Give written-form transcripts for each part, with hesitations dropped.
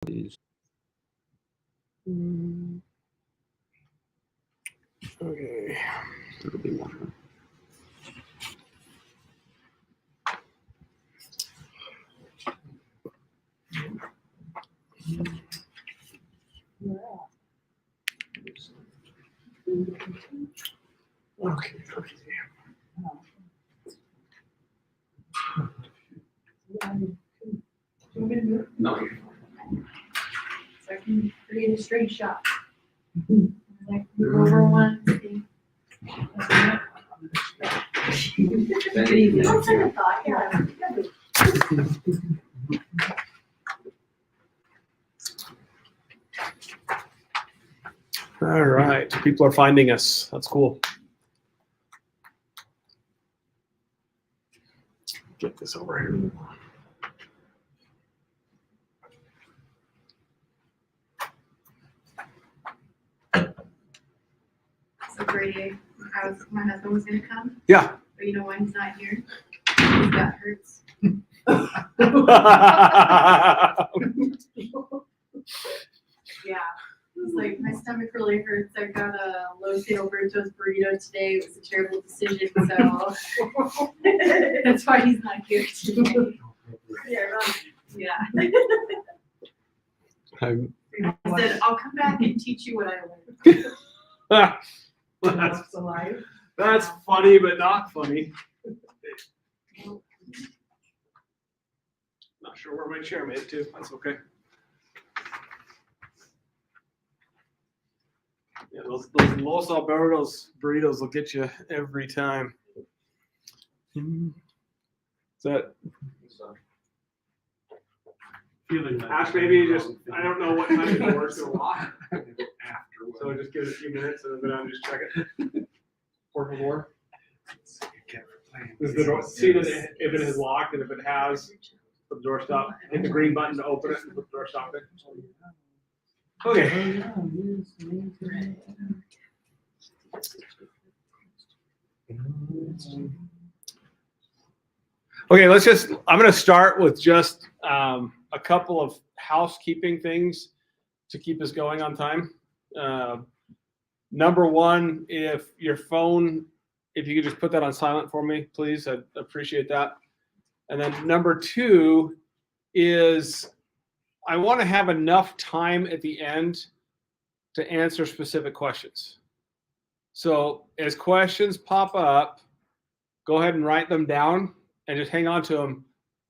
Please. Okay. It'll be one. Okay. No. So I can create a straight shot. Like over one. Very easy. That's what I thought, yeah. All right. People are finding us. That's cool. Get this over here. So Brady, my husband was gonna come, Yeah. but you know why he's not here? His gut hurts. Yeah. It's like my stomach really hurts. I got a Los Albertos burrito today. It was a terrible decision, so that's why he's not here today. Yeah, right. Yeah. I'm- I said, I'll come back and teach you what I learned. That's funny, but not funny. Not sure where my chair made it to. That's okay. Yeah, those Los Albertos burritos will get you every time. Is that Ash? Maybe just I don't know what time it works a lot. So just give it a few minutes and then go down and just check it. Por favor. Is the door, see that if it is locked and if it has, put the door stop. Hit the green button to open it and put the door stop in. Okay. Okay, I'm going to start with just a couple of housekeeping things to keep us going on time. Number one, if your phone, if you could just put that on silent for me, please, I'd appreciate that. And then number two is I want to have enough time at the end to answer specific questions. So as questions pop up, go ahead and write them down and just hang on to them.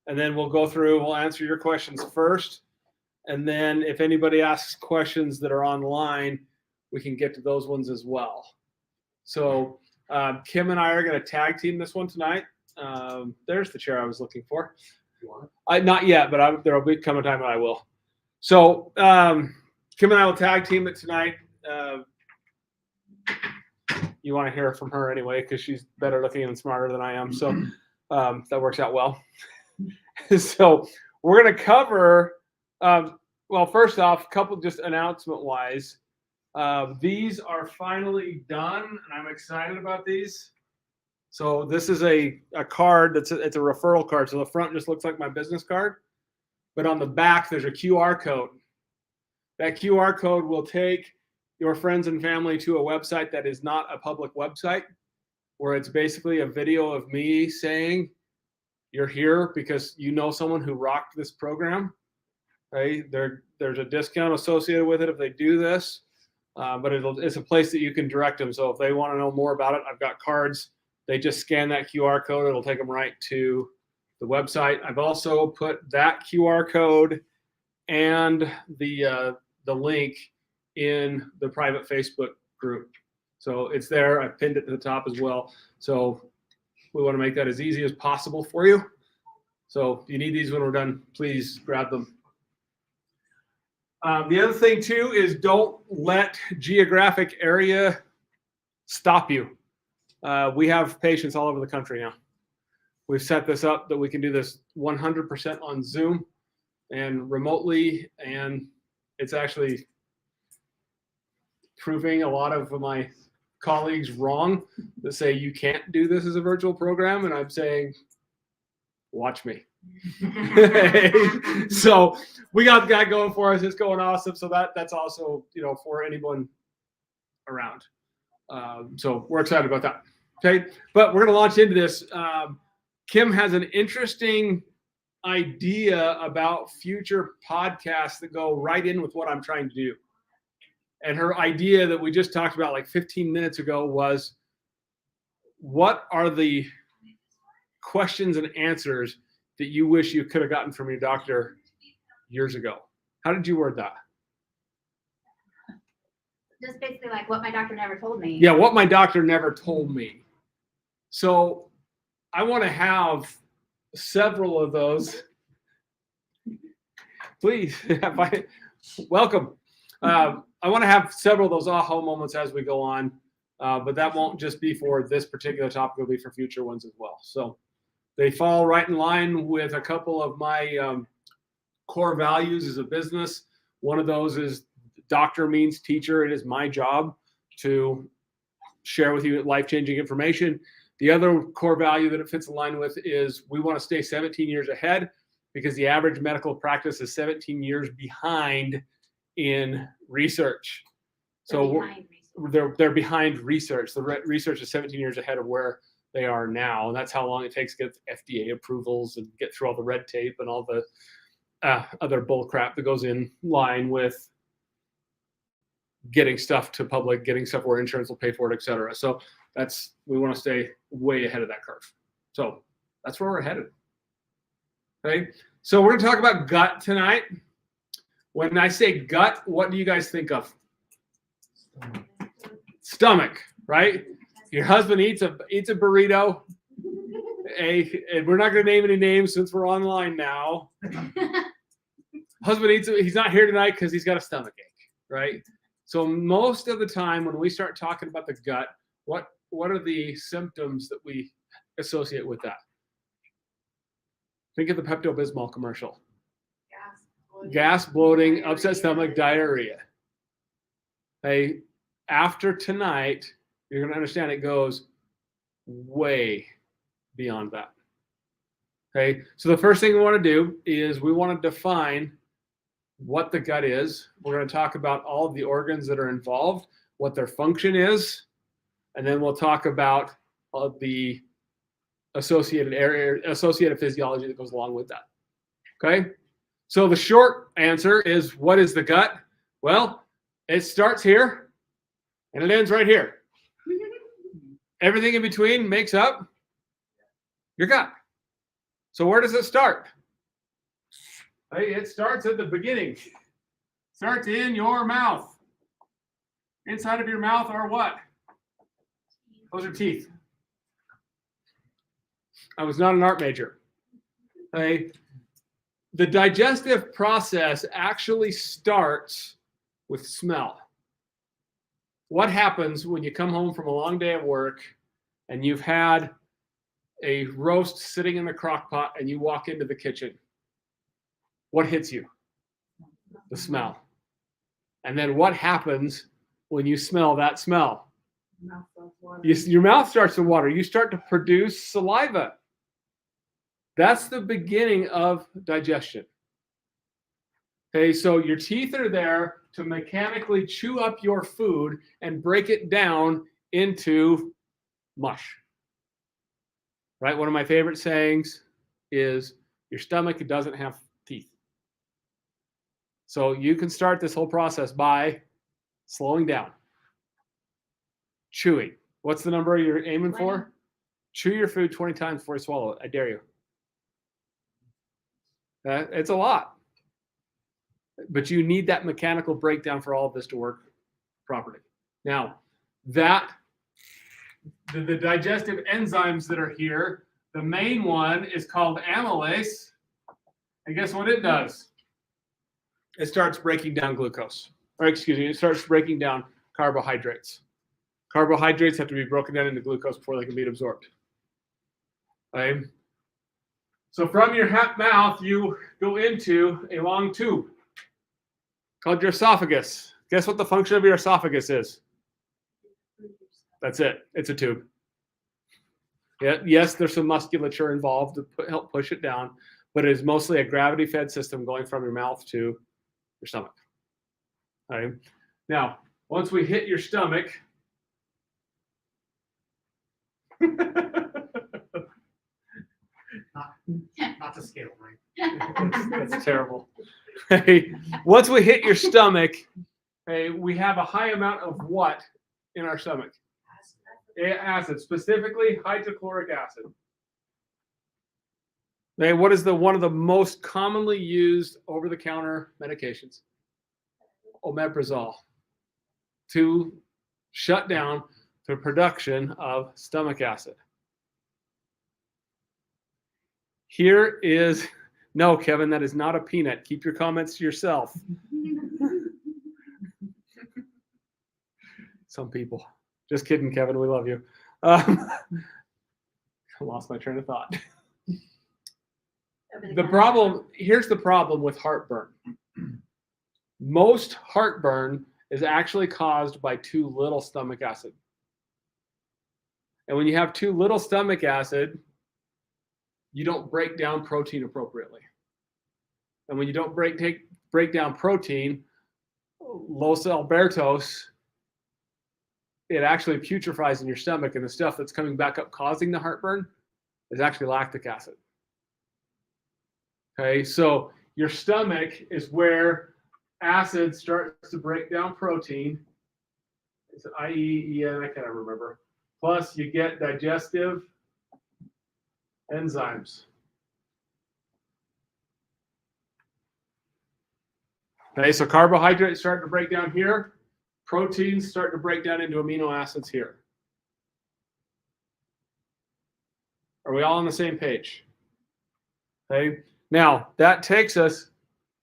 And then we'll go through, we'll answer your questions first. And then if anybody asks questions that are online, we can get to those ones as well. So Kim and I are going to tag team this one tonight. There's the chair I was looking for. Not yet, but there will be come a time when I will. So Kim and I will tag team it tonight. You want to hear from her anyway because she's better looking and smarter than I am. So that works out well. So we're going to cover, well, first off, a couple just announcement-wise. These are finally done, and I'm excited about these. So this is a card it's a referral card. So the front just looks like my business card, but on the back there's a QR code. That QR code will take your friends and family to a website that is not a public website, where it's basically a video of me saying you're here because you know someone who rocked this program. Right? There's a discount associated with it if they do this, but it's a place that you can direct them. So if they want to know more about it, I've got cards. They just scan that QR code. It'll take them right to the website. I've also put that QR code and the link in the private Facebook group. So it's there. I've pinned it to the top as well. So we want to make that as easy as possible for you. So if you need these when we're done, please grab them. The other thing too is don't let geographic area stop you. We have patients all over the country now. We've set this up that we can do this 100% on Zoom and remotely, and it's actually proving a lot of my colleagues wrong that say you can't do this as a virtual program, and I'm saying, watch me. So we got the guy going for us. It's going awesome. So that's also, for anyone around. So we're excited about that. Okay. But we're going to launch into this. Kim has an interesting idea about future podcasts that go right in with what I'm trying to do. And her idea that we just talked about like 15 minutes ago was, what are the questions and answers that you wish you could have gotten from your doctor years ago? How did you word that? Just basically like what my doctor never told me. Yeah, what my doctor never told me. So I want to have several of those. Please, welcome. I want to have several of those aha moments as we go on, but that won't just be for this particular topic. It'll be for future ones as well. So they fall right in line with a couple of my core values as a business. One of those is doctor means teacher. It is my job to share with you life-changing information. The other core value that it fits in line with is we want to stay 17 years ahead, because the average medical practice is 17 years behind in research. So they're behind research. The research is 17 years ahead of where they are now, and that's how long it takes to get FDA approvals and get through all the red tape and all the other bull crap that goes in line with getting stuff to public, getting stuff where insurance will pay for it, et cetera. So we want to stay way ahead of that curve. So that's where we're headed. Okay, so we're going to talk about gut tonight. When I say gut, what do you guys think of? Stomach, right? Your husband eats a burrito. And we're not going to name any names since we're online now. Husband eats it. He's not here tonight because he's got a stomach ache, right? So most of the time when we start talking about the gut, what are the symptoms that we associate with that? Think of the Pepto-Bismol commercial. Gas, bloating, upset stomach, diarrhea. Hey, after tonight, you're going to understand it goes way beyond that. Okay, so the first thing we want to do is we want to define what the gut is. We're going to talk about all of the organs that are involved, what their function is, and then we'll talk about the associated physiology that goes along with that. Okay, so the short answer is, what is the gut? Well, it starts here and it ends right here. Everything in between makes up your gut. So where does it start? Hey, it starts at the beginning. Starts in your mouth. Inside of your mouth are what? Those are teeth. I was not an art major. Okay. The digestive process actually starts with smell. What happens when you come home from a long day of work and you've had a roast sitting in the crock pot and you walk into the kitchen? What hits you? The smell. And then what happens when you smell that smell? Your mouth starts to water. You start to produce saliva. That's the beginning of digestion. Okay, so your teeth are there to mechanically chew up your food and break it down into mush. Right? One of my favorite sayings is, your stomach doesn't have teeth. So you can start this whole process by slowing down. Chewing. What's the number you're aiming for? Chew your food 20 times before you swallow it. I dare you. It's a lot. But you need that mechanical breakdown for all of this to work properly. Now, the digestive enzymes that are here, the main one is called amylase. And guess what it does? It starts breaking down glucose. Or excuse me, it starts breaking down carbohydrates. Carbohydrates have to be broken down into glucose before they can be absorbed. Okay? So from your mouth, you go into a long tube called your esophagus. Guess what the function of your esophagus is? That's it. It's a tube. Yeah, yes, there's some musculature involved to help push it down, but it is mostly a gravity-fed system going from your mouth to your stomach. Okay. Now, once we hit your stomach, Not to scale, right? that's terrible. Okay. Once we hit your stomach, okay, we have a high amount of what in our stomach? Acid, specifically hydrochloric acid. Okay, what is one of the most commonly used over-the-counter medications? Omeprazole, to shut down the production of stomach acid. Here is, no, Kevin, that is not a peanut. Keep your comments to yourself. Some people. Just kidding, Kevin. We love you. I lost my train of thought. Here's the problem with heartburn. Most heartburn is actually caused by too little stomach acid. And when you have too little stomach acid, you don't break down protein appropriately. And when you don't break down protein, Los Albertos, it actually putrefies in your stomach, and the stuff that's coming back up causing the heartburn is actually lactic acid. Okay, so your stomach is where acid starts to break down protein. It's I can't remember. Plus, you get digestive enzymes. Okay, so carbohydrates start to break down here. Proteins start to break down into amino acids here. Are we all on the same page? Okay. Now, that takes us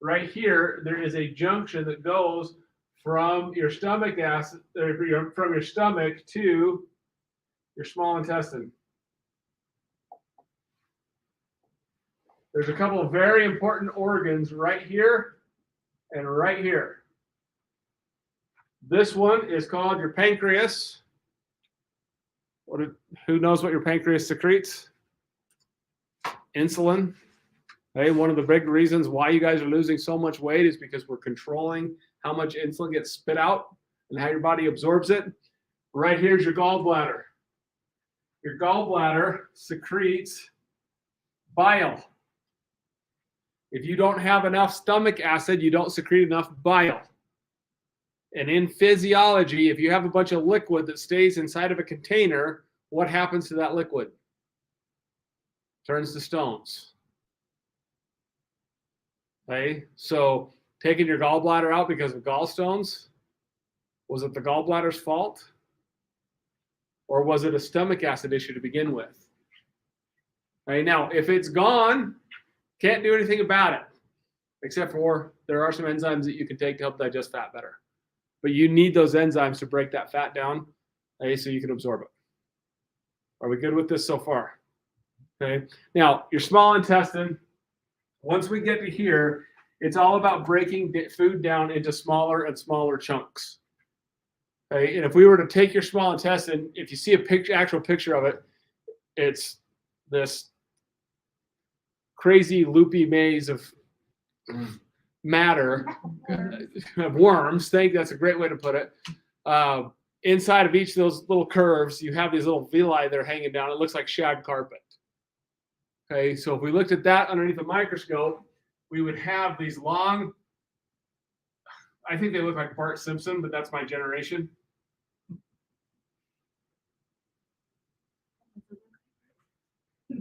right here. There is a junction that goes from your stomach acid, from your stomach to your small intestine. There's a couple of very important organs right here and right here. This one is called your pancreas. Who knows what your pancreas secretes? Insulin. Okay, one of the big reasons why you guys are losing so much weight is because we're controlling how much insulin gets spit out and how your body absorbs it. Right here's your gallbladder. Your gallbladder secretes bile. If you don't have enough stomach acid, you don't secrete enough bile. And in physiology, if you have a bunch of liquid that stays inside of a container, what happens to that liquid? Turns to stones. Okay, so taking your gallbladder out because of gallstones, was it the gallbladder's fault? Or was it a stomach acid issue to begin with? Okay, now, if it's gone, can't do anything about it, except for there are some enzymes that you can take to help digest fat better. But you need those enzymes to break that fat down, okay, so you can absorb it. Are we good with this so far? Okay. Now, your small intestine, once we get to here, it's all about breaking food down into smaller and smaller chunks. Okay. And if we were to take your small intestine, if you see a actual picture of it, it's this crazy loopy maze of matter, of worms. That's a great way to put it. Inside of each of those little curves, you have these little villi that are hanging down. It looks like shag carpet. Okay, so if we looked at that underneath a microscope, we would have these long, I think they look like Bart Simpson, but that's my generation.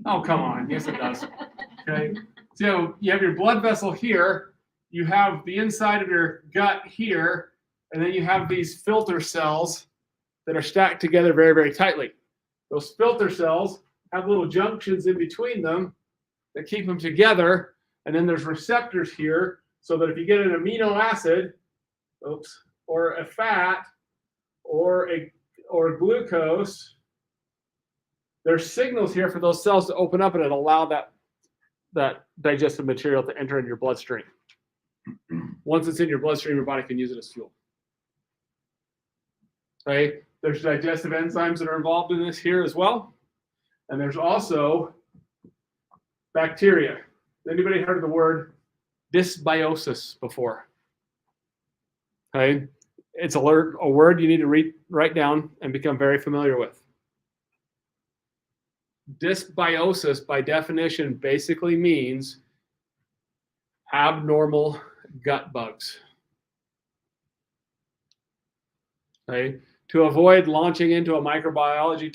Oh, come on. Yes, it does. Okay, so you have your blood vessel here. You have the inside of your gut here, and then you have these filter cells that are stacked together very, very tightly. Those filter cells have little junctions in between them that keep them together, and then there's receptors here so that if you get an amino acid, or a fat, or glucose, there's signals here for those cells to open up and it'll allow that digestive material to enter in your bloodstream. Once it's in your bloodstream, your body can use it as fuel. Okay, there's digestive enzymes that are involved in this here as well. And there's also bacteria. Anybody heard of the word dysbiosis before? Okay, it's a word you need to write down and become very familiar with. Dysbiosis, by definition, basically means abnormal gut bugs. Okay, to avoid launching into a microbiology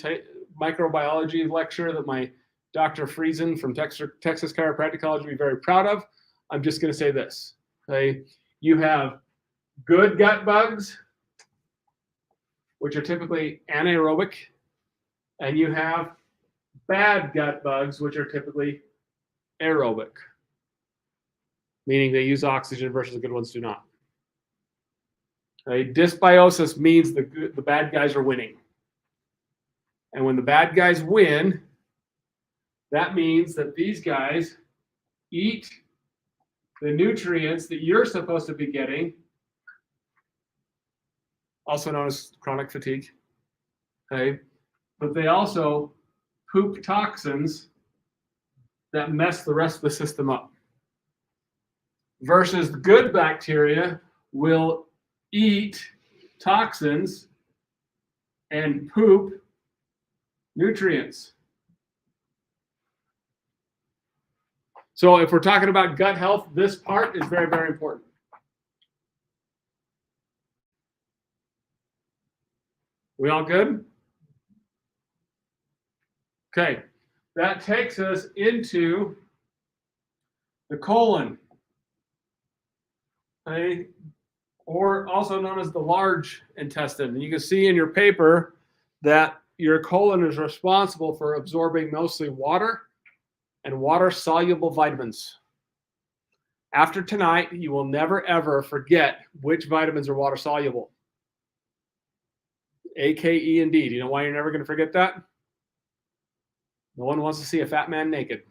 lecture that my Dr. Friesen from Texas Chiropractic College would be very proud of, I'm just going to say this. Okay, you have good gut bugs, which are typically anaerobic, and you have bad gut bugs, which are typically aerobic, meaning they use oxygen versus the good ones do not. Okay, dysbiosis means the bad guys are winning. And when the bad guys win, that means that these guys eat the nutrients that you're supposed to be getting, also known as chronic fatigue. Okay, but they also poop toxins that mess the rest of the system up. Versus the good bacteria will eat toxins and poop nutrients. So if we're talking about gut health, this part is very, very important. We all good? Okay, that takes us into the colon, okay, or also known as the large intestine. And you can see in your paper that your colon is responsible for absorbing mostly water and water-soluble vitamins. After tonight, you will never, ever forget which vitamins are water-soluble. A, K, E, and D. Do you know why you're never going to forget that? No one wants to see a fat man naked.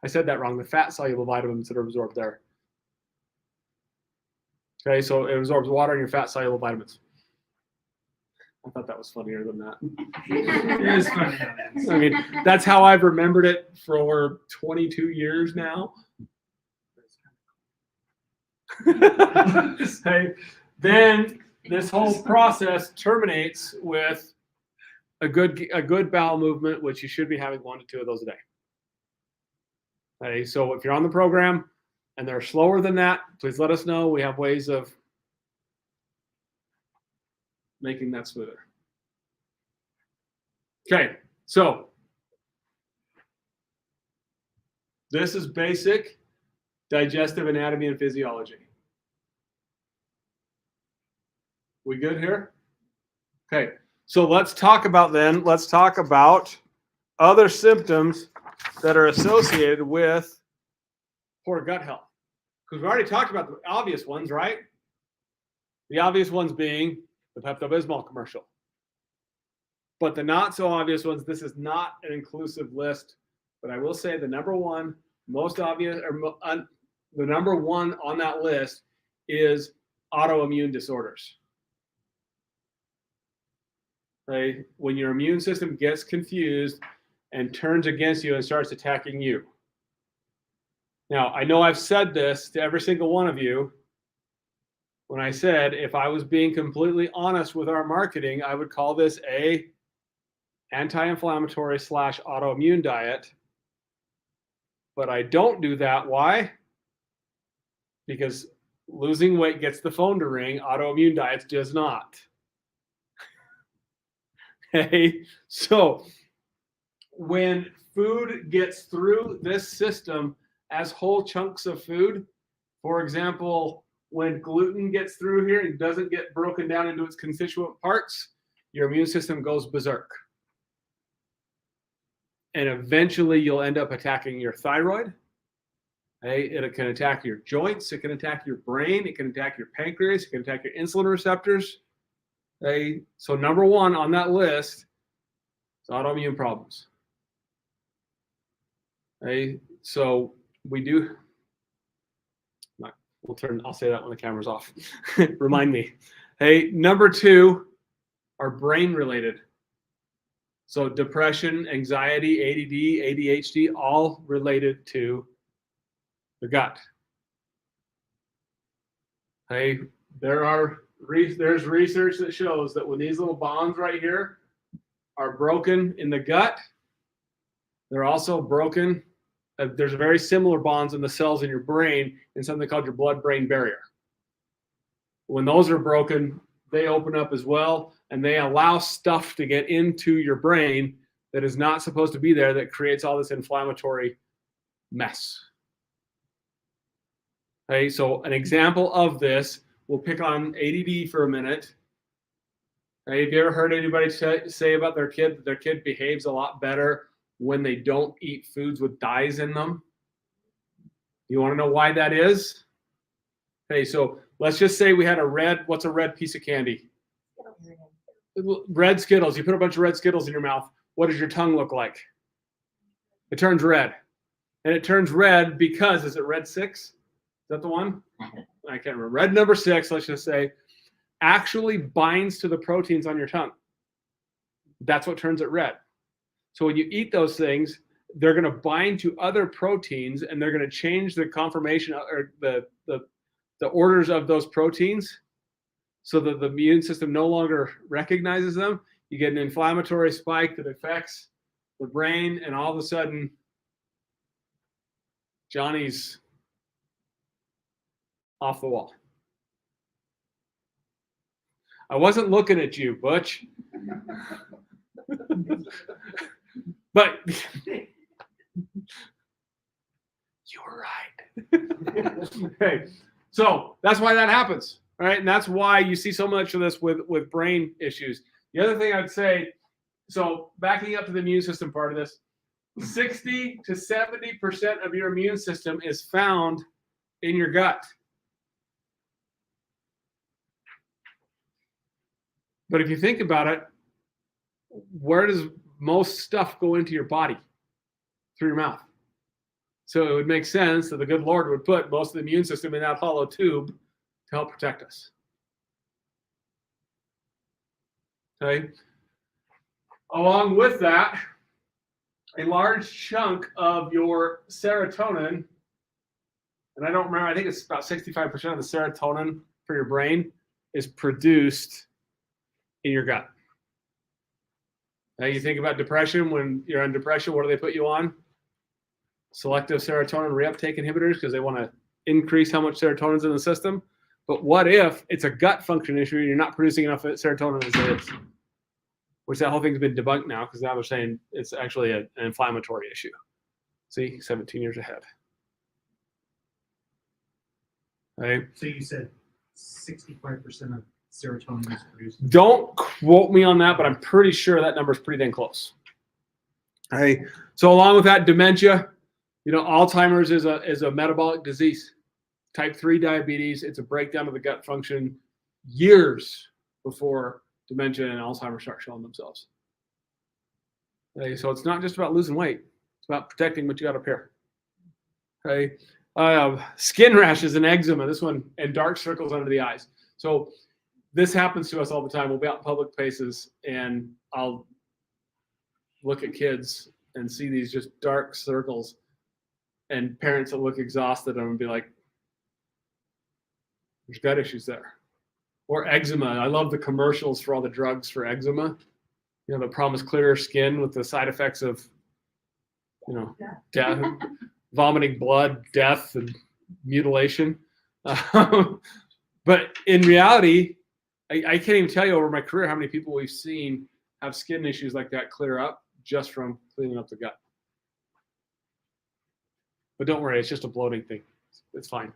I said that wrong. The fat-soluble vitamins that are absorbed there. Okay, so it absorbs water and your fat-soluble vitamins. I thought that was funnier than that. It is funny. I mean, that's how I've remembered it for 22 years now. Okay. Then this whole process terminates with a good bowel movement, which you should be having 1 to 2 of those a day. Okay, so if you're on the program and they're slower than that, please let us know. We have ways of making that smoother. Okay, so this is basic digestive anatomy and physiology. We good here? Okay, so let's talk about other symptoms that are associated with poor gut health. Because we already talked about the obvious ones, right? The obvious ones being the Pepto-Bismol commercial. But the not so obvious ones, this is not an inclusive list, but I will say the number one, most obvious, or the number one on that list is autoimmune disorders. Okay? When your immune system gets confused and turns against you and starts attacking you. Now, I know I've said this to every single one of you. When I said, if I was being completely honest with our marketing, I would call this a anti-inflammatory / autoimmune diet. But I don't do that. Why? Because losing weight gets the phone to ring. Autoimmune diets does not. Okay, so when food gets through this system as whole chunks of food, for example, when gluten gets through here and doesn't get broken down into its constituent parts, your immune system goes berserk. And eventually you'll end up attacking your thyroid. Okay? It can attack your joints. It can attack your brain. It can attack your pancreas. It can attack your insulin receptors. Okay? So number one on that list is autoimmune problems. Okay? So we do... I'll say that when the camera's off. Remind me. Hey, number two are brain related. So depression, anxiety, ADD, ADHD, all related to the gut. Okay, there's research that shows that when these little bonds right here are broken in the gut, they're also broken. There's very similar bonds in the cells in your brain in something called your blood-brain barrier. When those are broken, they open up as well, and they allow stuff to get into your brain that is not supposed to be there, that creates all this inflammatory mess. Okay, so an example of this, we'll pick on ADD for a minute. Okay, have you ever heard anybody say about their kid that their kid behaves a lot better when they don't eat foods with dyes in them? You want to know why that is? Okay, so let's just say we had what's a red piece of candy? Red Skittles. You put a bunch of red Skittles in your mouth. What does your tongue look like? It turns red. And it turns red because, is it red 6? Is that the one? I can't remember. Red number 6, let's just say, actually binds to the proteins on your tongue. That's what turns it red. So when you eat those things, they're going to bind to other proteins, and they're going to change the conformation or the orders of those proteins so that the immune system no longer recognizes them. You get an inflammatory spike that affects the brain, and all of a sudden, Johnny's off the wall. I wasn't looking at you, Butch. But you were right. Okay. So that's why that happens, right? And that's why you see so much of this with brain issues. The other thing I'd say, so backing up to the immune system part of this, 60 to 70% of your immune system is found in your gut. But if you think about it, where does most stuff go into your body? Through your mouth. So it would make sense that the good Lord would put most of the immune system in that hollow tube to help protect us. Okay. Along with that, a large chunk of your serotonin, and I don't remember, I think it's about 65% of the serotonin for your brain is produced in your gut. Now you think about depression. When you're on depression, what do they put you on? Selective serotonin reuptake inhibitors, because they want to increase how much serotonin is in the system. But what if it's a gut function issue and you're not producing enough serotonin as it is? Which that whole thing's been debunked now, because now they're saying it's actually an inflammatory issue. See, 17 years ahead. Okay. So you said 65% of serotonin is produced. Don't quote me on that, but I'm pretty sure that number is pretty dang close. Okay. So along with that, dementia, Alzheimer's is a metabolic disease. Type 3 diabetes, it's a breakdown of the gut function years before dementia and Alzheimer's start showing themselves. Okay, so it's not just about losing weight. It's about protecting what you got up here. Okay. Skin rashes and eczema, this one, and dark circles under the eyes. So this happens to us all the time. We'll be out in public places, and I'll look at kids and see these just dark circles, and parents that look exhausted and be like, there's gut issues there. Or eczema. I love the commercials for all the drugs for eczema. That promise clearer skin with the side effects of, death, vomiting blood, death, and mutilation. But in reality, I can't even tell you over my career how many people we've seen have skin issues like that clear up just from cleaning up the gut. But don't worry, it's just a bloating thing. It's fine.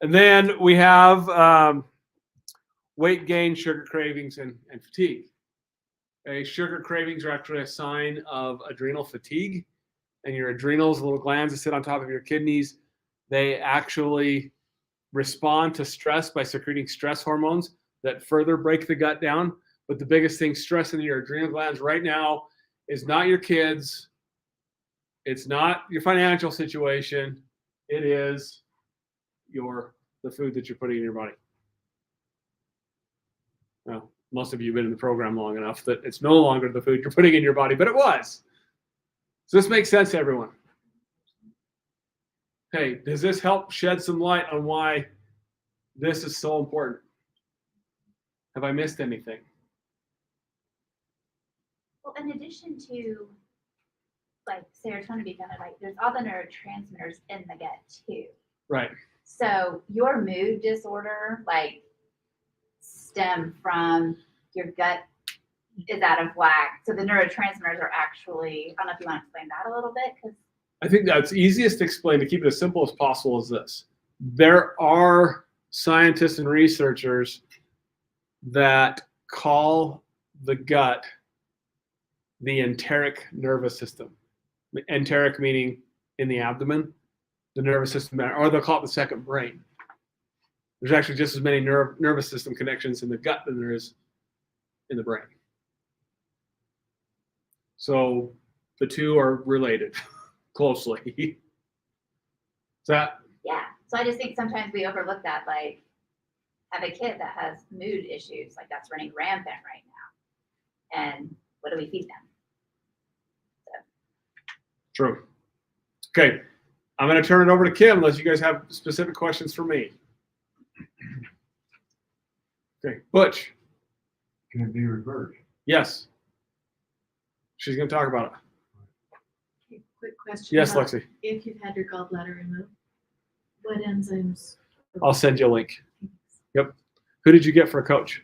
And then we have weight gain, sugar cravings, and fatigue. Okay, sugar cravings are actually a sign of adrenal fatigue. And your adrenals, the little glands that sit on top of your kidneys, they actually respond to stress by secreting stress hormones that further break the gut down. But the biggest thing stressing your adrenal glands right now is not your kids. It's not your financial situation. It is the food that you're putting in your body. No, Most of you have been in the program long enough that it's no longer the food you're putting in your body, but it was. Does this make sense to everyone? Okay, does this help shed some light on why this is so important? Have I missed anything? Well, in addition to like serotonin being kind of like, there's all the neurotransmitters in the gut too. Right. So your mood disorder, like, stem from your gut is out of whack. So the neurotransmitters are actually, I don't know if you want to explain that a little bit, because I think that's easiest to explain, to keep it as simple as possible, is this. There are scientists and researchers that call the gut the enteric nervous system. Enteric meaning in the abdomen, the nervous system, or they'll call it the second brain. There's actually just as many nervous system connections in the gut than there is in the brain. So the two are related closely. Is that? yeah. So I just think sometimes we overlook that, like, have a kid that has mood issues, like that's running rampant right now. And what do we feed them? True. Okay, I'm going to turn it over to Kim unless you guys have specific questions for me. Okay, Butch. Can it be reversed? Yes. She's going to talk about it. Okay, quick question. Yes, about Lexi. If you've had your gallbladder removed, what enzymes? I'll send you a link. Yep. Who did you get for a coach?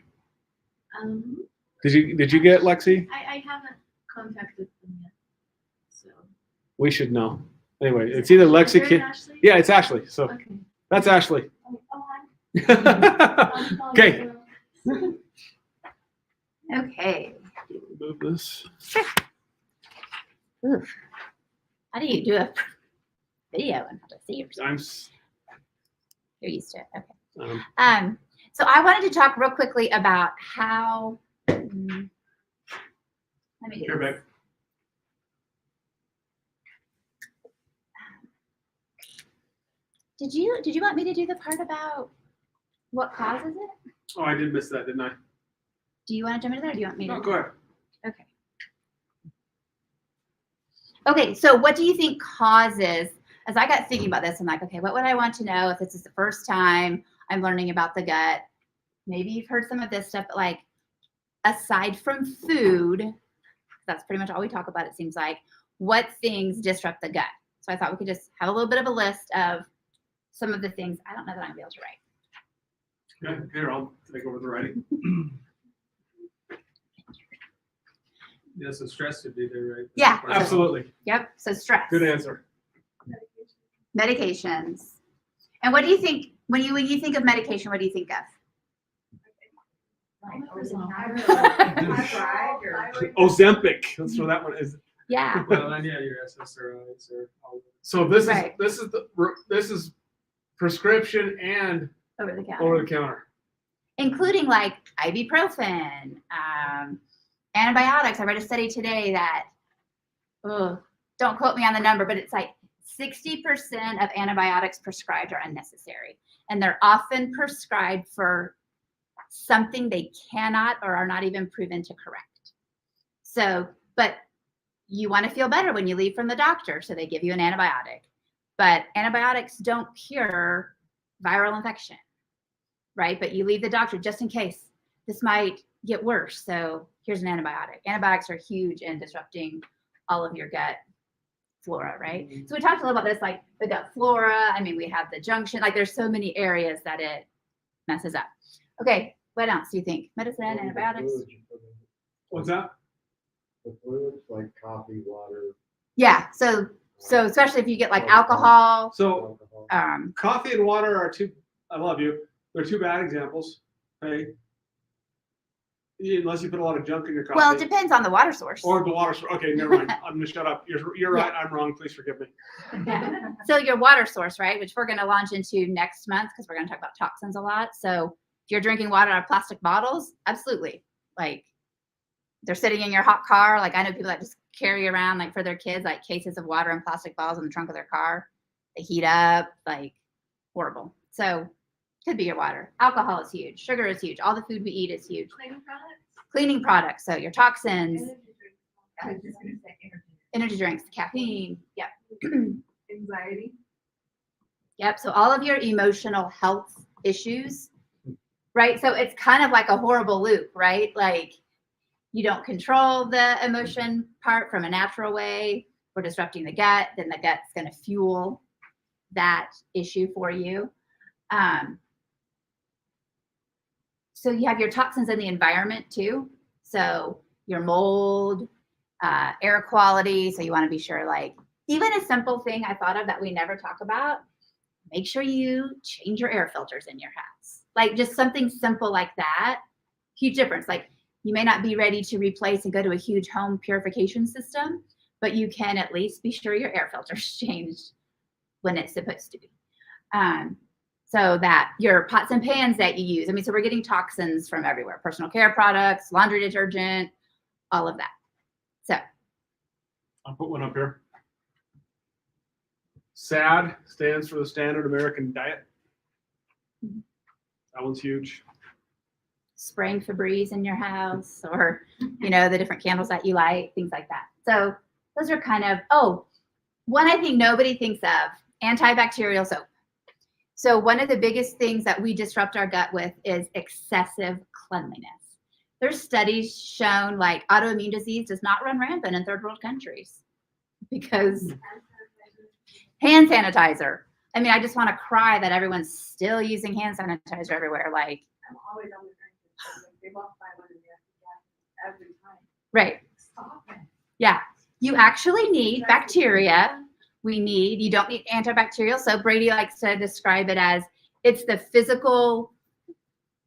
Did you get Lexi? I haven't contacted them yet, so. We should know. Anyway, it's either Lexi. Is it Ashley? Yeah, it's Ashley. So Okay. that's Ashley. Oh, hi. Okay. Okay. Move this. Oof. How do you do a video and how to see yourself? You're used to it. Okay. So I wanted to talk real quickly about how. Let me do Here, this. babe. Did you want me to do the part about what causes it? Oh, I did miss that, didn't I? Do you want to jump into that, or do you want me to? No, go ahead. Okay. Okay, so what do you think causes, as I got thinking about this, I'm like, okay, what would I want to know if this is the first time I'm learning about the gut? Maybe you've heard some of this stuff, but like, aside from food, that's pretty much all we talk about, it seems like, what things disrupt the gut? So I thought we could just have a little bit of a list of some of the things. I don't know that I'm gonna be able to write. Okay, here, I'll take over the writing. Yeah, so stress would be there, right? Yeah. Absolutely. Yep, so stress. Good answer. Medications. And what do you think, when you think of medication, what do you think of? Ozempic. That's where that one is. Yeah. Well, and yeah, your SSRIs or all of it. So this Right. this is prescription and Over the counter. over the counter. Including like ibuprofen, antibiotics. I read a study today that, don't quote me on the number, but it's like 60% of antibiotics prescribed are unnecessary. And they're often prescribed for something they cannot or are not even proven to correct. So, but you want to feel better when you leave from the doctor, so they give you an antibiotic. But antibiotics don't cure viral infection, right? But you leave the doctor just in case this might get worse. So here's an antibiotic. Antibiotics are huge in disrupting all of your gut flora, right? So we talked a little about this, like the gut flora. I mean, we have the junction, like there's so many areas that it messes up. Okay, what else do you think? Medicine, antibiotics? What's that? The fluids like coffee, water, Yeah, so especially if you get like alcohol, So alcohol. coffee and water are two. I love you. They're two bad examples. Okay. Unless you put a lot of junk in your coffee. well, it depends on the water source. Or the water source. Okay, never mind. I'm gonna shut up. You're right. I'm wrong. Please forgive me. So your water source, right, which we're going to launch into next month because we're going to talk about toxins a lot. So if you're drinking water out of plastic bottles, absolutely. Like they're sitting in your hot car. Like I know people that just carry around like for their kids, like cases of water and plastic bottles in the trunk of their car. They heat up, like horrible. So Could be your water. Alcohol is huge. Sugar is huge. All the food we eat is huge. Cleaning products. Cleaning products. So your toxins, Energy drinks. I was just gonna say energy drinks, caffeine. Yep. anxiety. Yep. So all of your emotional health issues, right? So it's kind of like a horrible loop, right? Like you don't control the emotion part from a natural way. We're disrupting the gut, then the gut's going to fuel that issue for you. So you have your toxins in the environment too. So your mold, air quality. So you want to be sure, like, even a simple thing I thought of that we never talk about, make sure you change your air filters in your house. Like just something simple like that, huge difference. Like you may not be ready to replace and go to a huge home purification system, but you can at least be sure your air filter's changed when it's supposed to be. So that your pots and pans that you use, I mean, so we're getting toxins from everywhere, personal care products, laundry detergent, all of that. So I'll put one up here. SAD stands for the Standard American Diet. That one's huge. spraying Febreze in your house, or, you know, the different candles that you light, things like that. So those are kind of, one I think nobody thinks of, antibacterial soap. So one of the biggest things that we disrupt our gut with is excessive cleanliness. There's studies shown like autoimmune disease does not run rampant in third world countries because hand sanitizer. I mean, I just want to cry that everyone's still using hand sanitizer everywhere. Like, I'm always on the drink. Like, they walk by one of the every time. right. Stop it. Yeah. You actually need bacteria. You don't need antibacterial. So Brady likes to describe it as it's the physical,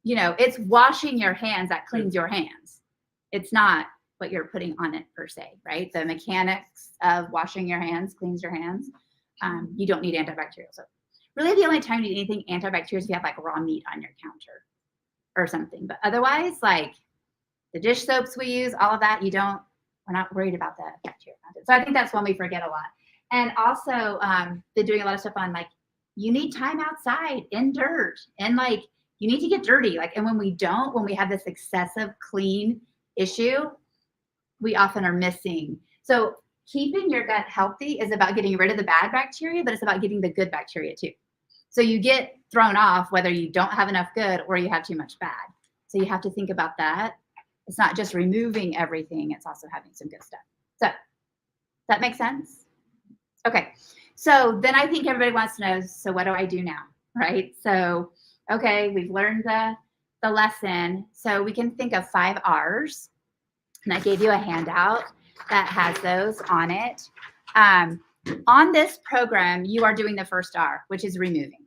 you know, it's washing your hands that cleans your hands. It's not what you're putting on it per se, right? The mechanics of washing your hands cleans your hands. You don't need antibacterial soap. Really, the only time you need anything antibacterial is if you have like raw meat on your counter or something. But otherwise, like the dish soaps we use, all of that, we're not worried about the bacteria content. So I think that's one we forget a lot. And also, been doing a lot of stuff on like, you need time outside in dirt, and like, you need to get dirty. Like, and when we have this excessive clean issue, we often are missing. So keeping your gut healthy is about getting rid of the bad bacteria, but it's about getting the good bacteria too. So you get thrown off whether you don't have enough good or you have too much bad. So you have to think about that. It's not just removing everything, it's also having some good stuff. So does that make sense? Okay. So then I think everybody wants to know, so what do I do now? Right? So, okay, we've learned the lesson. So we can think of 5 R's. And I gave you a handout that has those on it. On this program, you are doing the first R, which is removing,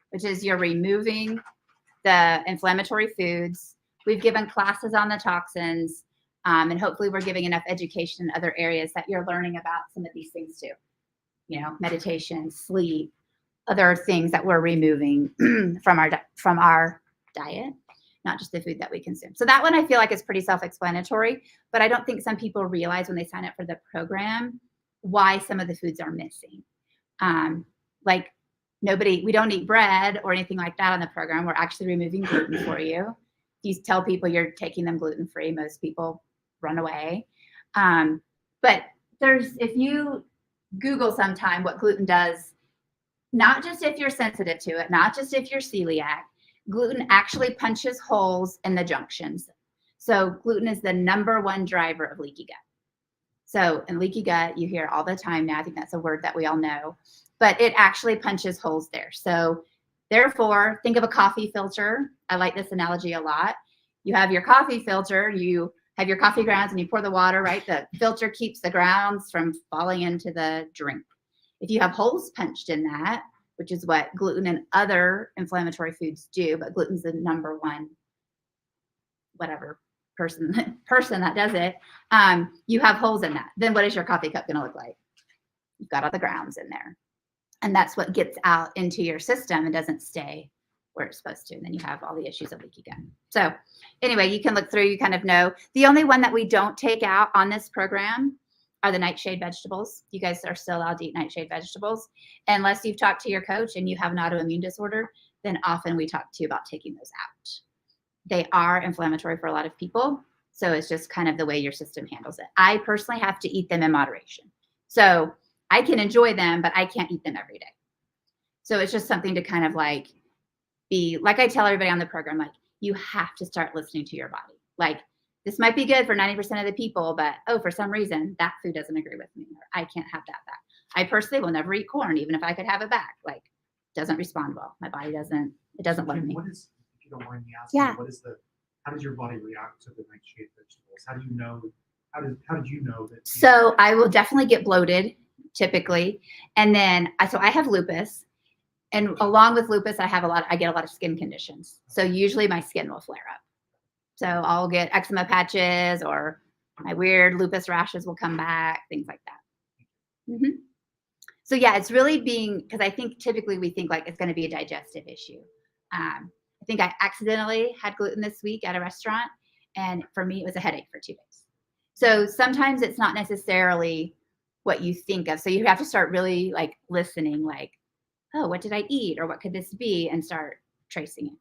which is you're removing the inflammatory foods. We've given classes on the toxins, and hopefully we're giving enough education in other areas that you're learning about some of these things too. You know, meditation, sleep, other things that we're removing from our diet, not just the food that we consume. So that one I feel like is pretty self-explanatory, but I don't think some people realize when they sign up for the program why some of the foods are missing. Like we don't eat bread or anything like that on the program. We're actually removing gluten for you. You tell people you're taking them gluten-free, most people run away. But if you Google sometime what gluten does, not just if you're sensitive to it, not just if you're celiac, gluten actually punches holes in the junctions. So gluten is the #1 driver of leaky gut. So in leaky gut, you hear all the time now, I think that's a word that we all know, but it actually punches holes there. So therefore, think of a coffee filter. I like this analogy a lot. You have your coffee filter, you have your coffee grounds and you pour the water, right? The filter keeps the grounds from falling into the drink. If you have holes punched in that, which is what gluten and other inflammatory foods do, but gluten's the #1, whatever person that does it, you have holes in that. Then what is your coffee cup gonna look like? You've got all the grounds in there. And that's what gets out into your system and doesn't stay where it's supposed to. And then you have all the issues of leaky gut. So anyway, you can look through, you kind of know. The only one that we don't take out on this program are the nightshade vegetables. You guys are still allowed to eat nightshade vegetables. Unless you've talked to your coach and you have an autoimmune disorder, then often we talk to you about taking those out. They are inflammatory for a lot of people. So it's just kind of the way your system handles it. I personally have to eat them in moderation. So I can enjoy them, but I can't eat them every day. So it's just something to kind of like be, like I tell everybody on the program, like you have to start listening to your body. Like this might be good for 90% of the people, but oh, for some reason that food doesn't agree with me, or I can't have that back. I personally will never eat corn, even if I could have it back. Like doesn't respond well. My body doesn't, it doesn't love me. What is, if you don't mind me asking, Yeah. how does your body react to the nightshade vegetables? How do you know, how did you know that? So I will definitely get bloated typically. And then, so I have lupus, and along with lupus, I get a lot of skin conditions. So usually my skin will flare up. So I'll get eczema patches, or my weird lupus rashes will come back, things like that. Mm-hmm. So yeah, it's really because I think typically we think like it's going to be a digestive issue. I think I accidentally had gluten this week at a restaurant, and for me, it was a headache for 2 days. So sometimes it's not necessarily what you think of. So you have to start really like listening, like, oh, what did I eat? Or what could this be? And start tracing it.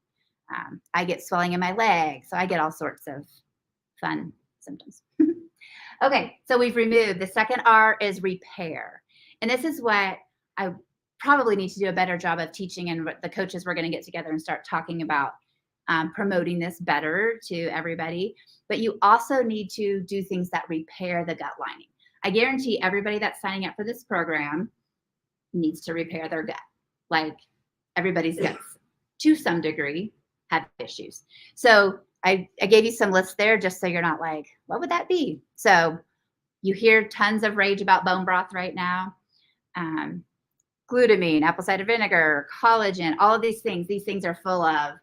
I get swelling in my legs. So I get all sorts of fun symptoms. Okay, so we've removed. The second R is repair. And this is what I probably need to do a better job of teaching, and what the coaches we're going to get together and start talking about promoting this better to everybody. But you also need to do things that repair the gut lining. I guarantee everybody that's signing up for this program needs to repair their gut. Like everybody's guts to some degree have issues. So I gave you some lists there just so you're not like, what would that be? So you hear tons of rage about bone broth right now. Glutamine, apple cider vinegar, collagen, all of these things. These things are full of,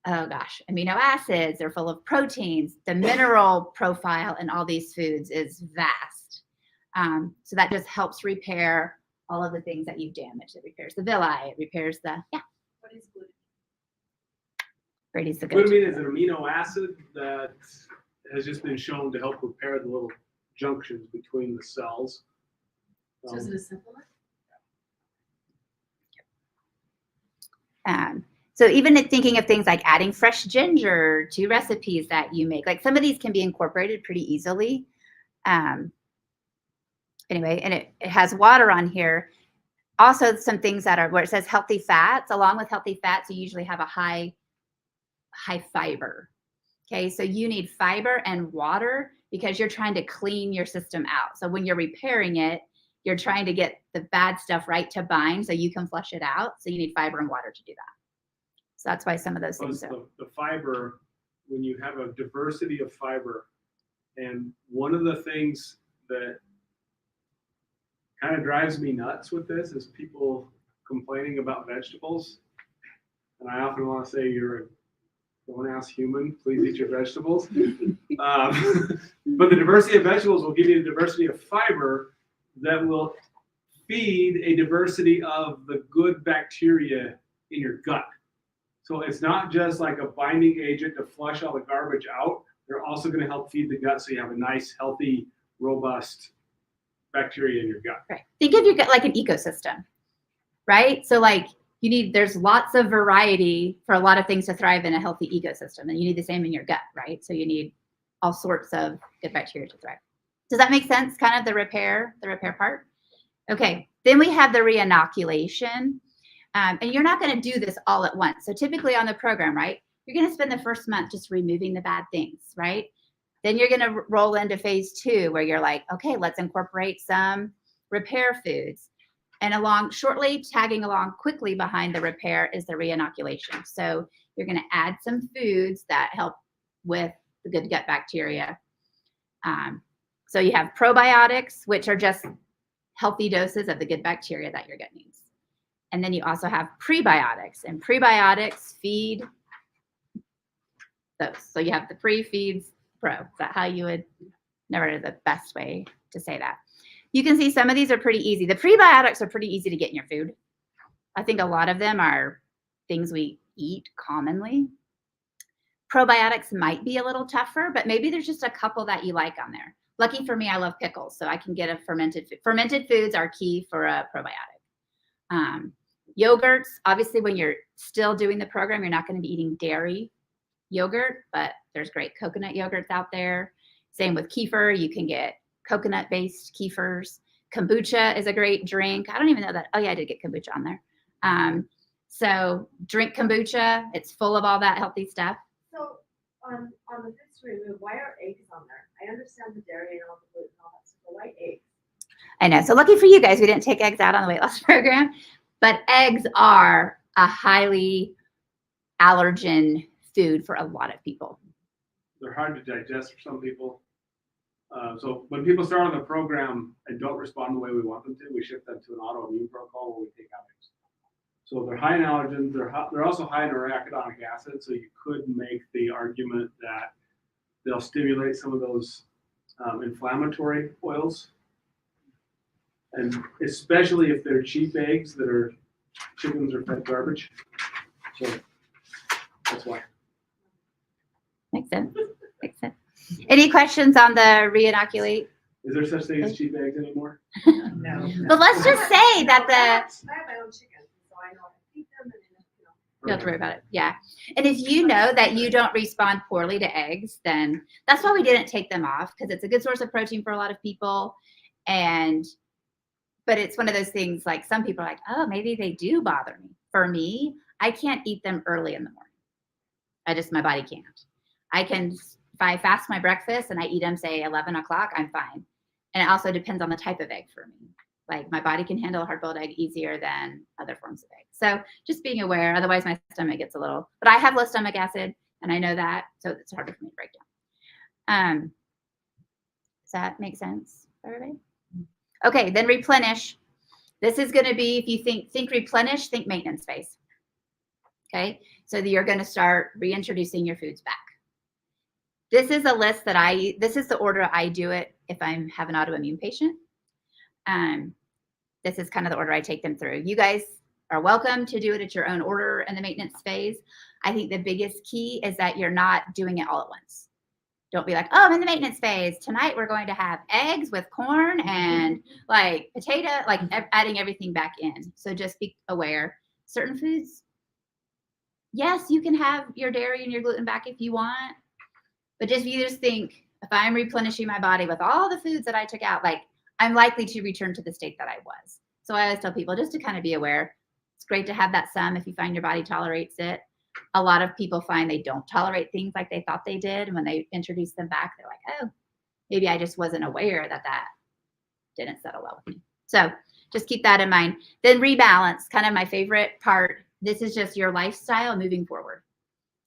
oh gosh, amino acids. They're full of proteins. The mineral profile in all these foods is vast. So that just helps repair all of the things that you've damaged. It repairs the villi. It repairs the, yeah. What is gluten? Brady's the good. Glutamine is an amino acid that has just been shown to help repair the little junctions between the cells. So is it a supplement? So even in thinking of things like adding fresh ginger to recipes that you make, like some of these can be incorporated pretty easily. Anyway, and it has water on here. Also, some things that are where it says healthy fats. Along with healthy fats, you usually have a high fiber. Okay, so you need fiber and water because you're trying to clean your system out. So when you're repairing it, you're trying to get the bad stuff right to bind so you can flush it out. So you need fiber and water to do that. So that's why some of those things are. The fiber, when you have a diversity of fiber, and one of the things that kind of drives me nuts with this is people complaining about vegetables. And I often want to say, you're a grown-ass human, please eat your vegetables. But the diversity of vegetables will give you the diversity of fiber that will feed a diversity of the good bacteria in your gut. So it's not just like a binding agent to flush all the garbage out. They're also going to help feed the gut so you have a nice, healthy, robust bacteria in your gut. Right. Think of your gut like an ecosystem, right? So like there's lots of variety for a lot of things to thrive in a healthy ecosystem, and you need the same in your gut, right? So you need all sorts of good bacteria to thrive. Does that make sense? Kind of the repair part? Okay. Then we have the reinoculation. And you're not going to do this all at once. So typically on the program, right, you're going to spend the first month just removing the bad things, right? Then you're going to roll into phase 2 where you're like, okay, let's incorporate some repair foods. And shortly tagging along quickly behind the repair is the reinoculation. So you're going to add some foods that help with the good gut bacteria. So you have probiotics, which are just healthy doses of the good bacteria that your gut needs. And then you also have prebiotics, and prebiotics feed those. So you have the pre feeds pro. Is that how you would, never the best way to say that. You can see some of these are pretty easy. The prebiotics are pretty easy to get in your food. I think a lot of them are things we eat commonly. Probiotics might be a little tougher, but maybe there's just a couple that you like on there. lucky for me, I love pickles, so I can get a fermented food. Fermented foods are key for a probiotic. Yogurts, obviously, when you're still doing the program, you're not going to be eating dairy yogurt, but there's great coconut yogurts out there. Same with kefir. You can get coconut-based kefirs. Kombucha is a great drink. I don't even know that. Oh, yeah, I did get kombucha on there. So drink kombucha. It's full of all that healthy stuff. So on the foods to remove, why are eggs on there? I understand the dairy and all the gluten and all that stuff, but why eggs? I know. So lucky for you guys, we didn't take eggs out on the weight loss program, but eggs are a highly allergen food for a lot of people. They're hard to digest for some people. So when people start on the program and don't respond the way we want them to, we shift them to an autoimmune protocol where we take out eggs. So they're high in allergens. They're also high in arachidonic acid. So you could make the argument that they'll stimulate some of those inflammatory oils. And especially if they're cheap eggs that are chickens or fed garbage. So that's why. Makes sense. Makes sense. Any questions on the reinoculate? Is there such thing as cheap eggs anymore? No. But let's just say that I have my own chickens, so I know how to feed them and you don't have to worry about it. Yeah. And if you know that you don't respond poorly to eggs, then that's why we didn't take them off, because it's a good source of protein for a lot of people. But it's one of those things, like some people are like, oh, maybe they do bother me. For me, I can't eat them early in the morning. My body can't. I can, if I fast my breakfast and I eat them, say 11 o'clock, I'm fine. And it also depends on the type of egg for me. Like my body can handle a hard-boiled egg easier than other forms of egg. So just being aware, otherwise my stomach gets a little, but I have low stomach acid and I know that, so it's harder for me to break down. Does that make sense for everybody? Okay, then replenish. This is going to be, if you think replenish, think maintenance phase. Okay, so you're going to start reintroducing your foods back. This is a list that this is the order I do it if I have an autoimmune patient. This is kind of the order I take them through. You guys are welcome to do it at your own order in the maintenance phase. I think the biggest key is that you're not doing it all at once. Don't be like, oh, I'm in the maintenance phase. Tonight we're going to have eggs with corn and like potato, like adding everything back in. So just be aware. Certain foods, yes, you can have your dairy and your gluten back if you want. But if you just think, if I'm replenishing my body with all the foods that I took out, like I'm likely to return to the state that I was. So I always tell people just to kind of be aware. It's great to have that some if you find your body tolerates it. A lot of people find they don't tolerate things like they thought they did. And when they introduce them back, they're like, oh, maybe I just wasn't aware that didn't settle well with me. So just keep that in mind. Then rebalance, kind of my favorite part. This is just your lifestyle moving forward.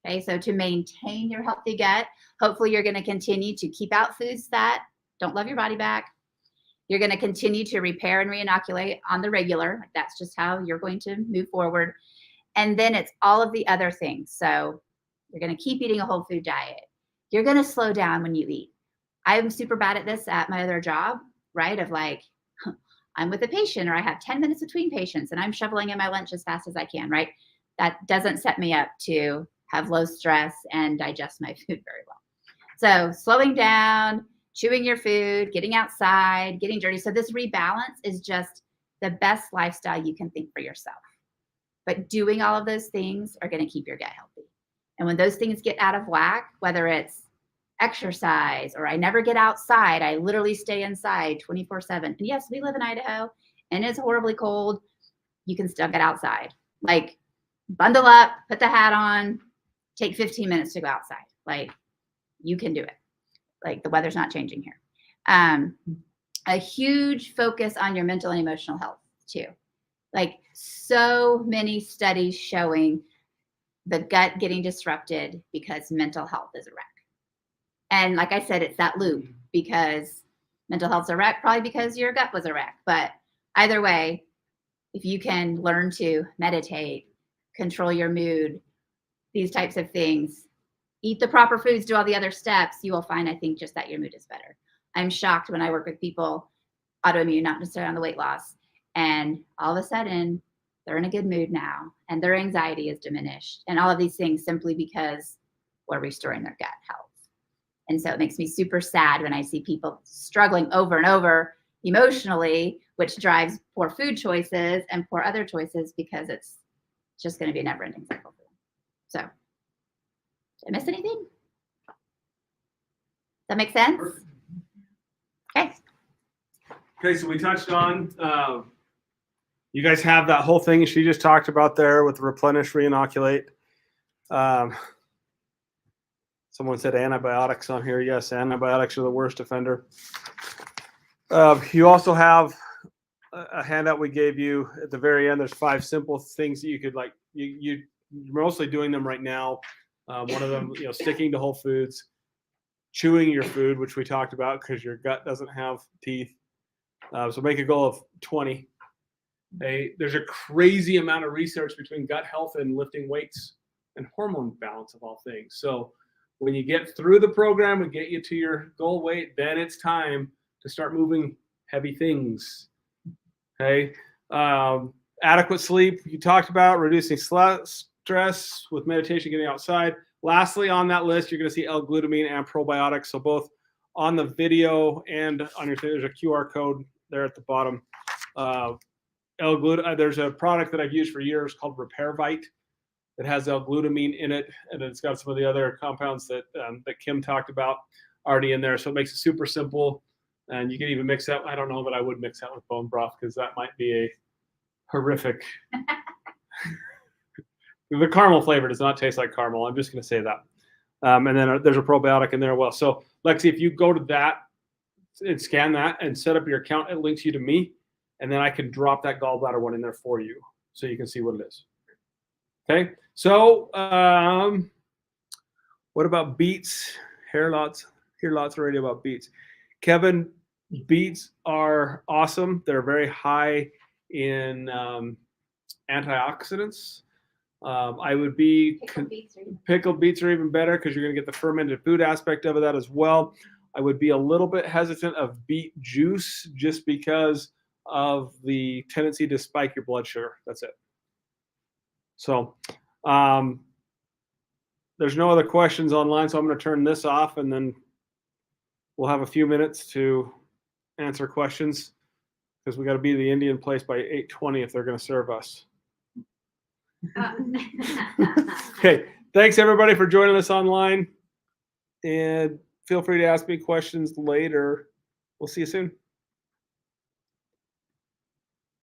Okay, so to maintain your healthy gut, hopefully you're going to continue to keep out foods that don't love your body back. You're going to continue to repair and reinoculate on the regular. That's just how you're going to move forward. And then it's all of the other things. So you're going to keep eating a whole food diet. You're going to slow down when you eat. I'm super bad at this at my other job, right? Of like, I'm with a patient or I have 10 minutes between patients and I'm shoveling in my lunch as fast as I can, right? That doesn't set me up to have low stress and digest my food very well. So slowing down, chewing your food, getting outside, getting dirty. So this rebalance is just the best lifestyle you can think for yourself. But doing all of those things are going to keep your gut healthy. And when those things get out of whack, whether it's exercise or I never get outside, I literally stay inside 24/7. And yes, we live in Idaho and it's horribly cold. You can still get outside. Like bundle up, put the hat on, take 15 minutes to go outside. Like you can do it. Like the weather's not changing here. A huge focus on your mental and emotional health too. Like so many studies showing the gut getting disrupted because mental health is a wreck. And like I said, it's that loop because mental health's a wreck, probably because your gut was a wreck. But either way, if you can learn to meditate, control your mood, these types of things, eat the proper foods, do all the other steps, you will find, I think, just that your mood is better. I'm shocked when I work with people, autoimmune, not necessarily on the weight loss, and all of a sudden they're in a good mood now and their anxiety is diminished and all of these things simply because we're restoring their gut health. And so it makes me super sad when I see people struggling over and over emotionally, which drives poor food choices and poor other choices because it's just going to be a never ending cycle for them. So, did I miss anything? Does that make sense? Okay. Okay, so we touched on, you guys have that whole thing she just talked about there with replenish, reinoculate. Someone said antibiotics on here. Yes, antibiotics are the worst offender. You also have a handout we gave you at the very end. There's 5 simple things that you could like. You're mostly doing them right now. One of them, sticking to whole foods, chewing your food, which we talked about because your gut doesn't have teeth. So make a goal of 20. There's a crazy amount of research between gut health and lifting weights and hormone balance of all things. So when you get through the program and get you to your goal weight, then it's time to start moving heavy things. Okay. Adequate sleep, you talked about reducing stress with meditation, getting outside. Lastly, on that list, you're going to see L-glutamine and probiotics. So both on the video and on your thing, there's a QR code there at the bottom. There's a product that I've used for years called RepairVite. It has L-glutamine in it, and it's got some of the other compounds that Kim talked about already in there. So it makes it super simple, and you can even mix that. I don't know that I would mix that with bone broth because that might be a horrific. The caramel flavor does not taste like caramel. I'm just going to say that. And then there's a probiotic in there as well. So Lexi, if you go to that and scan that and set up your account, it links you to me, and then I can drop that gallbladder one in there for you so you can see what it is. Okay, so what about beets? Hear lots already about beets. Kevin, beets are awesome. They're very high in antioxidants. I would be pickled beets are even better because you're going to get the fermented food aspect of that as well. I would be a little bit hesitant of beet juice just because of the tendency to spike your blood sugar. That's it. So there's no other questions online, so I'm going to turn this off, and then we'll have a few minutes to answer questions because we got to be the Indian place by 8:20 if they're going to serve us. Okay, thanks everybody for joining us online, and feel free to ask me questions later. We'll see you soon.